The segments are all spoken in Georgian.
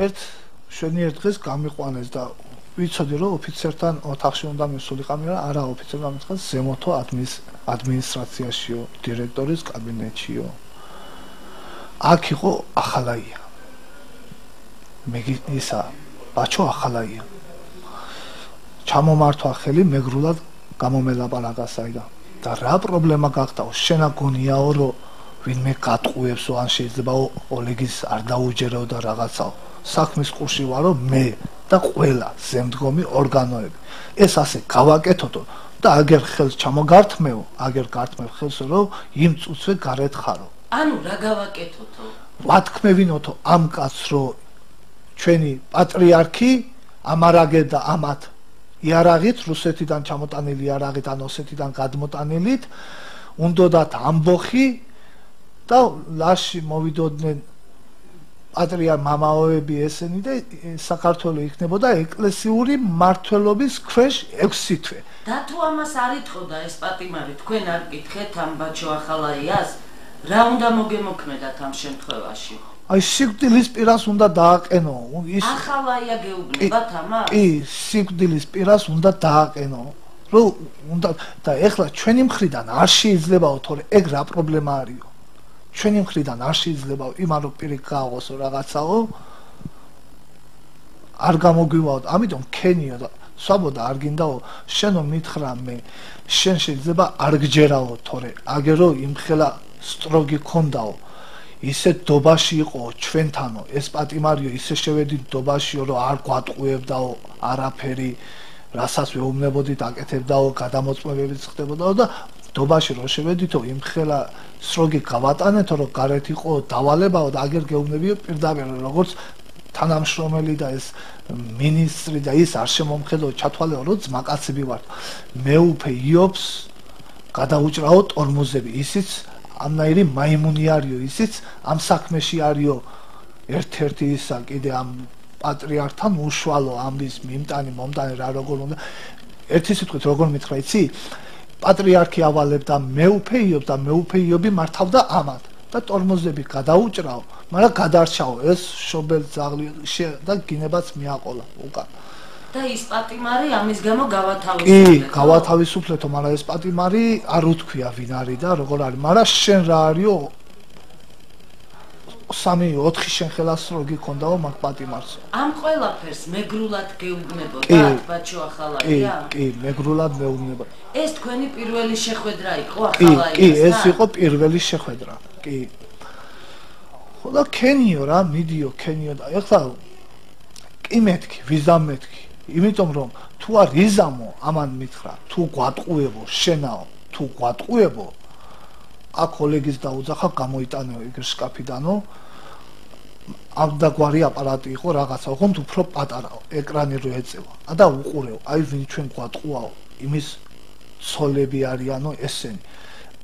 ერთ შვენიერ დღეს გამიყვანეს და ვიცოდი რომ ოფიცერთან ოთახში უნდა მისულიყავი რა არა ოფიცერმა მითხრა ზემოთო ადმინისტრაციაშიო დირექტორის კაბინეტშიო აქ იყო ახალაია მე ისა ბაჩო ახალაია ჩამომართვა ხელი მეგრულად გამომელაპარაკა საიდან და რა პრობლემა გახდაო შენა გონიაო რომ ვინმე გატყუებსო ან შეიძლება ოლეგის არ დაუჯერეო და რაღაცაო საქმის ყურში ვარო მე და ყველა ზემდგომი ორგანოები ეს ასე გავაკეთოთო და აგერ ხელს ჩამოგართმეო აგერ გართმევ ხელს რომ იმ წუთზე გარეთ ხარო ანუ რა გავაკეთოთო ვათქმევინოთო ამ კაცს რომ ჩვენი პატრიარქი ამარაგე და ამათ იარაღით რუსეთიდან ჩამოტანილი იარაღით ან ოსეთიდან გადმოტანილით უნდათ ამბოხი და ლაში მოვიდოდნენ პატრიარ მამაოები ესენი და საქართველოს იქნებოდა ეკლესიური მმართველობის ქვეშ 6 თვე. და თუ ამას არ ითხოვდა ეს პატიმარი, თქვენ არ გითხეთ ამ ბაჩო ახალაიას, რა უნდა მოგემოქმედათ ამ შემთხვევაში? აი სიკვდილის პირას უნდა დააყენო. ახალაია გეუბნებათ ამას? კი, სიკვდილის პირას უნდა დააყენო. რომ უნდა და ეხლა ჩვენი მხრიდან არ შეიძლებაო თორე ეგ რა პრობლემა არისო. ჩვენი მხრიდან არ შეიძლება იმან რომ პირი გააღოსო რაღაცაო არ გამოგვივაოდ ამიტომ ქენიო და საბოდა არ გინდაო შენო მითხრა მე შენ შეიძლება არ გჯერაო თორე აგერო იმხელა სტროგი ქონდაო ისე დობაში იყო ჩვენთანო ეს პატიმარიო ისე შევედით დობაშიო რომ არ გვატყუებდაო არაფერი რასაც ვეუბნებოდით აკეთებდაო გადამოწმებებიც ხდებოდაო და დობაში რო შევედითო იმხელა სროგი გავატანეთო რომ გარეთ იყო დავალებაო და აგერ გეუბნებიო პირდაპირ როგორც თანამშრომელი და ეს მინისტრი და ის არ შემომხედო ჩათვალეო რომ ძმაკაცები ვართ მეუფე იობს გადაუჭრაო ტორმოზები ისიც ამნაირი მაიმუნი არისო ისიც ამ საქმეში არისო ერთ-ერთი ისა კიდე ამ პატრიარქთან უშუალო ამის მიმტანი მომტანი რა როგორ უნდა ერთი სიტყვით როგორ მითხრა იცი პატრიარქი ავალებდა მეუფეიობს და მეუფეიობი მართავდა ამათ და ტორმოზები გადაუჭრაო მაგრამ გადარჩაო ეს შობელ ძაღლი და გინებაც მიაყოლა უკან და ის პატიმარი ამის გამო გავათავისუფლეთო კი გავათავისუფლეთო მაგრამ ეს პატიმარი არ უთქვია ვინ არის და როგორ არის მაგრამ შენ რა არისო 3-4 შენ ხელას როგი ქონდაო მაგ პატიმარს ამ ყველაფერს მეგრულად გეუბნებოდათ ბაჩო ახალაია კი მეგრულად მეუბნება ეს თქვენი პირველი შეხვედრა იყო ახალაიასთან კი ეს იყო პირველი შეხვედრა კი ხოდა ქენიო რა მიდიო ქენიო და ეხლა კი მეთქი ვიზამ მეთქი იმიტომ რომ თუ არ იზამო ამან მითხრა თუ გვატყუებო შენაო თუ გვატყუებო აქ კოლეგის დაუძახა გამოიტანეო ეგ შკაფიდანო ამ დაგვარი აპარატი იყო რაღაცა ხომ უფრო პატარაო ეკრანი რო ეწევა და უყურეო აი ვინ ჩვენ გვატყუაო იმის ცოლები არიანო ესენი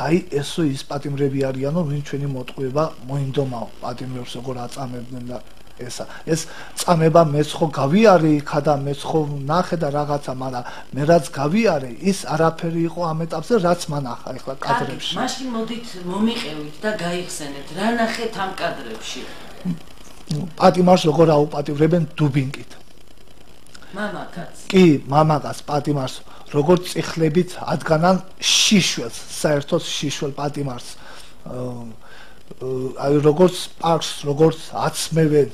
აი ესო ის პატიმრები არიანო ვინ ჩვენი მოტყუება მოინდომაო პატიმრებს როგორ აწამებდნენ და ესა ეს წამება მეც ხო გავიარე იქა და მეც ხო ნახე და რაღაცა მაგრამ მე რაც გავიარე ის არაფერი იყო ამ ეტაპზე რაც მან ახლა ეხლა კადრებში მაშინ მოდით მომიყევით და გაიხსენეთ რა ნახეთ ამ კადრებში პატიმარს როგორ აუპატიმრებენ დუბინკით მამაკაც კი მამაკაც პატიმარს როგორ წიხლებით ადგანან შიშველს საერთოდ შიშველ პატიმარს აი როგორც პარკს როგორც აცმევენ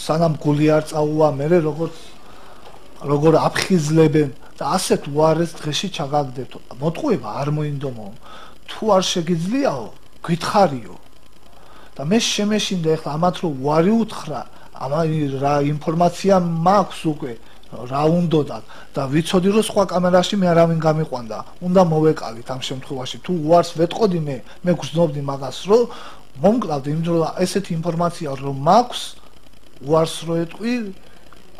სანამ გული არ წაუვა მერე როგორ აფხიზლებენ და ასეთ უარეს დღეში ჩაგაგდებთო მოტყუება არ მოინდომო თუ არ შეგიძლიაო გითხარიო და მე შემეშინდა ეხლა ამათ რომ უარი უთხრა ამანი რა ინფორმაცია მაქვს უკვე რა უნდოდათ და ვიცოდი რომ სხვა კამერაში მე არავინ გამიყვანდა უნდა მოვეკალით ამ შემთხვევაში თუ უარს ვეტყოდი მე გრძნობდი მაგას რომ მომკლავდი იმიტომ რომ ესეთი ინფორმაცია რომ მაქვს უარს რო ეტყვი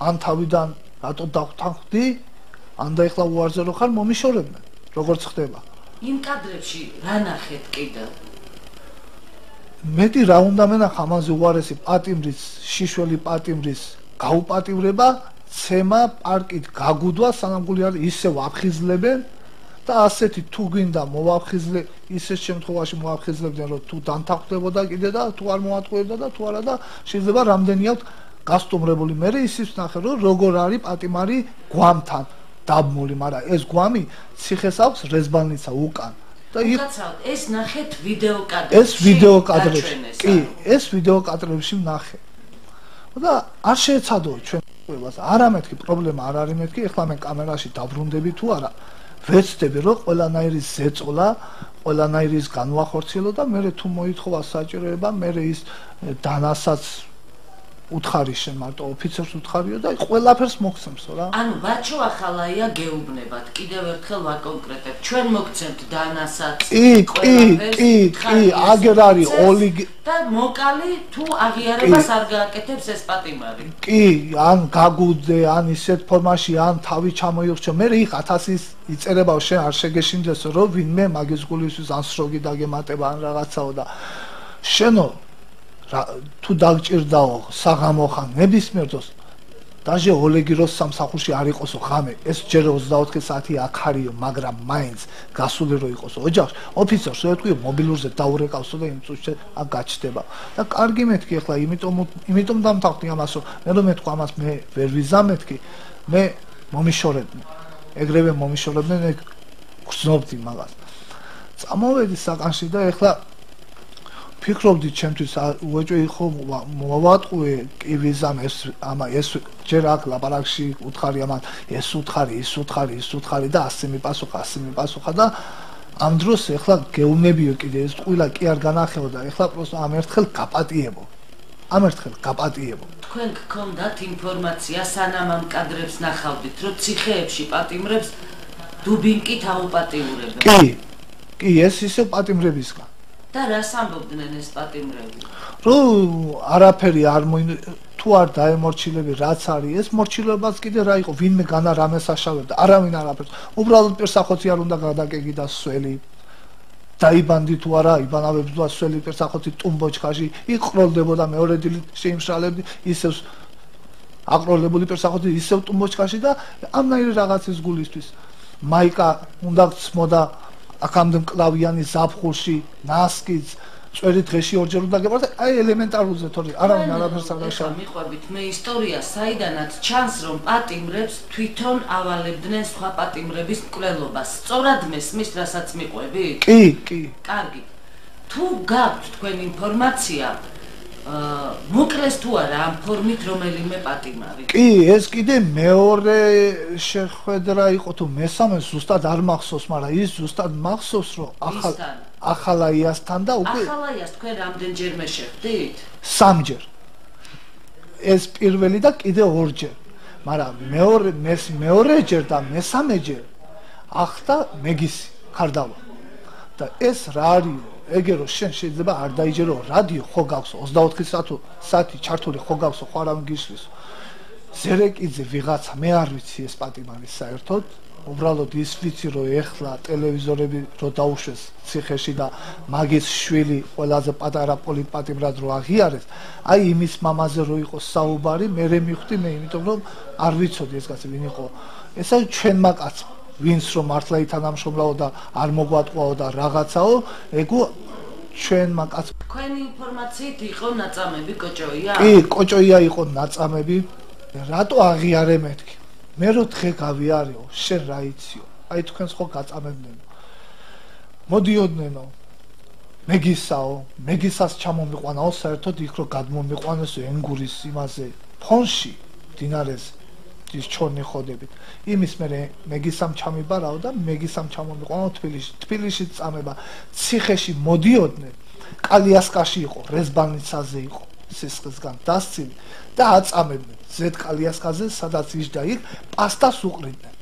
ან თავიდან რატო დავთანხმდი ან და ეხლა უარზე რო ხარ მომიშორებდნენ როგორც ხდება იმ კადრებში რა ნახეთ კიდევ მეტი რა უნდა მენახა ამაზე უარესი პატიმრის შიშველი პატიმრის გაუპატივრება ცემა პარკით გაგუდვა სანამ გული არ ისევ აფხიზლებენ და ასეთი თუ გვინდა მოვაფხიზლე ისეთ შემთხვევაში მოვაფხიზლებდნენ რომ თუ დამთავრდებოდა კიდე და თუ არ მოატყუებდა და თუ არა და შეიძლება რამდენი აქვს გასტუმრებული მე ისიც ნახე რომ როგორ არის პატიმარი გვამთან დაბმული მაგრამ ეს გვამი ციხეს აქვს რეზბალნიცა უკან და ეს ნახეთ ვიდეო კადრებში ეს ვიდეო კადრებში კი ეს ვიდეო კადრებში ნახე და არ შეეცადო ჩვენ ყველას არა მეთქი პრობლემა არ არის მეთქი ეხლა მე კამერაში დაბრუნდები თუ არა ვეცდები რომ ყველანაირი ზეწოლა ყველანაირი ის განვახორციელო და მე თუ მოითხოვა საჭიროება მე ის დანასაც უთხარი შენ მარტო ოფიცერს უთხარიო და ყველაფერს მოგცემსო რა ანუ ბაჩო ახალაია გეუბნებათ კიდევ ერთხელ ვაკონკრეტებ ჩვენ მოგცემთ დანასაც კი აგერ არის ოლიგ და მოკალი თუ აღიარებას არ გააკეთებს ეს პატიმარი კი ან გაგუდე ან ისეთ ფორმაში ან თავი ჩამოიხრჩო მე იქ 1000-ის იწერებაო შენ არ შეგეშინდესო რომ ვინმე მაგის გულისთვის ან სროგი დაგემატება ან რაღაცაო და შენო თუ დაგჭირდაო საღამო ხან ნებისმიერ დროს დაჟე ოლეგი როს სამსახურში არ იყოსო ხამე ეს ჯერ 24 საათი აქ არისო მაგრამ მაინც გასული რო იყოსო ოჯახში ოფიცერს ეთქვიო მობილურზე დაურეკავსო და იმ წუთში აქ გაჩნდება და კარგი მეთქი ახლა იმიტომ დამთავრდი ამას რომ მე რომ მეთქვა ამას მე ვერ ვიზამეთქი მე მომიშორებდი ეგრევე მომიშორებდნენ ეგ გრძნობდი მაგას წამოვედი საკანში და ახლა ფიქრობდი ჩემთვის უეჭვი ხო მოვატყუე კი ვიზამ ეს ჯერ აქ ლაპარაკში უთხარი ამან ეს უთხარი და ასე მიპასუხა და ამ დროს ეხლა გეუნებიო კიდე ეს ტყუილა კი არ განახეო და ეხლა პროსტო ამ ერთხელ გაპატიებო თქვენ გქონდათ ინფორმაცია სანამ ამ კადრებს ნახავდით რომ ციხეებში პატიმრებს დუბინკით აუპატიურებენ კი ეს ისე პატიმრებისგან და რას ამბობდნენ ეს პატიმრები? რომ არაფერი არ თუ არ დაემორჩილები რაც არის ეს მორჩილებას კიდე რა იყო ვინმე განა რამეს აშავებდა არავინ არაფერს უბრალოდ პირსახოცი არ უნდა გადაკეგიდა სველი დაიბანდი თუ არა იბანავებდა სველი პირსახოცი ტუმბოჩქაში იყროლდებოდა მეორე დილით შეიმშალებდი ისევ აკროლებული პირსახოცი ისევ ტუმბოჩქაში და ამნაირი რაღაცის გულისთვის მაიკა უნდა გწმოდა აქამდე მკლავიანი ზაფხულში ნასკიც წვერი დღეში ორჯერ უნდა გეყარდა აი ელემენტარულზე თორე არავინ არაფერს არ დაშავდა მიყვებით მე ისტორია საიდანაც ჩანს რომ პატიმრებს თვითონ ავალებდნენ სხვა პატიმრების მკვლელობას სწორად მესმის რასაც მიყვებით კი კარგი თუ გაქვთ თქვენ ინფორმაცია მოკლეს თუ არა ამ ფორმით რომელიმე პატიმარი კი ეს კიდე მეორე შეხვედრა იყო თუ მესამე ზუსტად არ მახსოვს მაგრამ ის ზუსტად მახსოვს რომ ახალაიასთან და უკვე ახალაიას თქვენ რამდენჯერმე შეხვდით? სამჯერ ეს პირველი და კიდე ორჯერ მაგრამ მეორეჯერ და მესამეჯერ ახდა მეგისი ხარდავა და ეს რა არის ეგერო შენ შეიძლება არ დაიჯერო რადიო ხო გაქვს 24 საათი ჩართული ხო გაქვს ხო არავინ გისვლის ზერეკიძე ვიღაცა მე არ ვიცი ეს პატიმარი საერთოდ უბრალოდ ის ვიცი რომ ეხლა ტელევიზორები რო დაუშვეს ციხეში და მაგის შვილი ყველაზე პატარა პოლიტპატიმრად რო აღიარეს აი იმის მამაზე რო იყოს საუბარი მე მივხვდი მე იმიტომ რომ არ ვიცოდი ეს კაცი ვინ იყო ესა ჩვენმა კაცმა ვინც რომ მართლა ითანამშრომლაო და არ მოგვატყუაო და რაღაცაო ეგო ჩვენმა კაცმა თქვენი ინფორმაციით იყო ნაწამები კოჭოია? კი კოჭოია იყო ნაწამები რატო აღიარე მეთქი მე რო დღე გავიარეო შენ რა იციო აი თქვენს ხო გაწამებდნენო მოდიოდნენო მეგისას ჩამომიყვანაო საერთოდ იქ რო გადმომიყვანესო ენგურის იმაზე ფონში დინარეს ის ჩორნი ხოდებით იმის მე მეგისამ ჩამიბარაო და მეგისამ ჩამომიყვანო თბილისში წამება ციხეში მოდიოდნენ კალიასკაში იყო რეზბალნიცაზე იყო სისხლისგან დასცილი და აწამებდნენ ზედ კალიასკაზე სადაც იჯდა იქ პასტას უყრიდნენ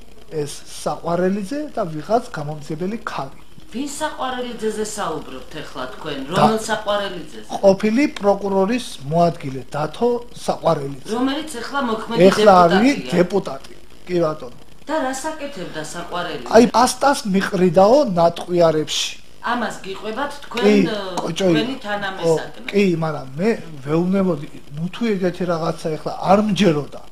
ეს საყვარელიძე და ვიღაც გამომძიებელი ქალი ვინ საყვარელიძეზე საუბრობთ ახლა თქვენ რომელ საყვარელიძეზე ყოფილი პროკურორის მოადგილე დათო საყვარელიძე რომელიც ახლა მოქმედი ეხლა არის დეპუტატი კი ბატონო და რას აკეთებდა საყვარელიძე აი პასტას მიყრიდაო ნატყვიარებში ამას გიყვებათ თქვენი თანამესაკნე კი მაგრამ მე ვეუბნებოდი ნუ თუ ეგეთი რაღაცა ახლა არ მჯეროდა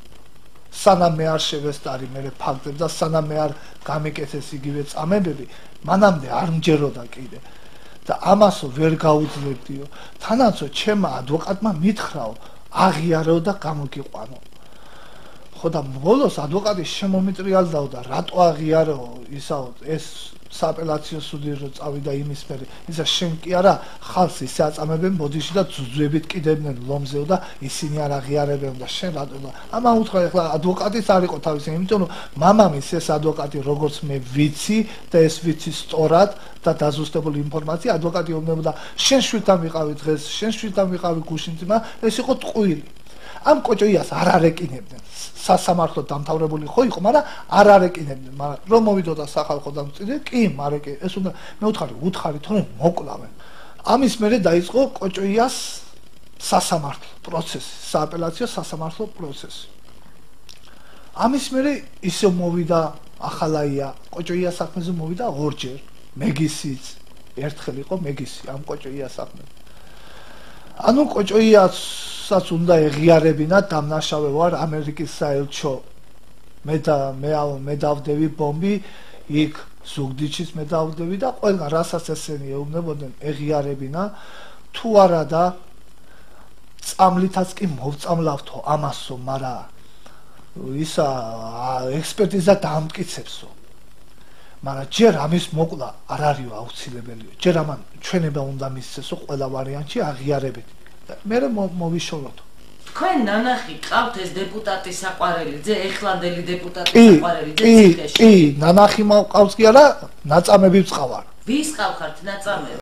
სანამ მე არ შევესწარი მე ფაქტებს და სანამ მე არ გამეკეთეს იგივე წამებები, მანამდე არ მჯეროდა კიდე. და ამასო ვერ გაუძლებდიო. თანაცო ჩემმა ადვოკატმა მითხრაო, აღიარეო და გამოგიყვანო. ხო და ბოლოს ადვოკატი შემომიტრიალდაო და რატო აღიარეო ისაო ეს სააპელაციო სუდი რო წავიდა იმის მერე, ისა შენ კი არა ხალხს ისე აწამებენ ბოდიში და ძუძვებით კიდებდნენ ლომზეო და ისინი არ აღიარებენ და შენ რატო და ამან უთხრა ეხლა ადვოკატიც არ იყო თავისი, იმიტომ რომ მამამის ეს ადვოკატი როგორც მე ვიცი და ეს ვიცი სწორად და დაზუსტებული ინფორმაცია ადვოკატი ომნებოდა შენ შვილთან ვიყავი დღეს, შენ შვილთან ვიყავი გუშინძმა, ეს იყო ტყუილი. ამ კოჭოიას არ არეკინებდნენ. სასამართლო დამთავრებული ხო იყო, მაგრამ არ არეკინებდნენ, მაგრამ რომ მოვიდოდა სახალხო დამწირე, კი, მაგრამ კი, ეს უნდა მე უთხარი თორემ მოკლავენ. ამის მერე დაიწყო კოჭოიას სასამართლო პროცესი, სააპელაციო სასამართლო პროცესი. ამის მერე ისე მოვიდა ახალაია, კოჭოიას საქმეზე მოვიდა ორჯერ, მეგისიც, ერთხელ იყო მეგისი ამ კოჭოიას საქმეზე. ანუ კოჭოიასაც უნდა ეღიარებინა, დამნაშავე ვარ ამერიკის საელჩო. მე დავდევი ბომბი, იქ ზუგდიდშიც მე დავდევი და ყველგან რასაც ესენი ეუბნებოდნენ ეღიარებინა, თუ არა და წამლითაც კი მოვწამლავთო ამასო, მაგრამ ისა ექსპერტიზა დაამტკიცებსო. მაგრამ ჯერ ამის მოკლა არ არისო აუცილებელია. ჯერ ამან ჩვენება უნდა მისცესო ყველა ვარიანტში აღიარებით. მე მოვიშოროთ. თქვენ ნანახი ყავთ ეს დეპუტატი საყვარელიძე, ეხლანდელი დეპუტატი საყვარელიძე ციხეში? კი, ნანახი მყავს კი არა, ნაწამები ვწყავარ. ვის ყავხართ ნაწამები?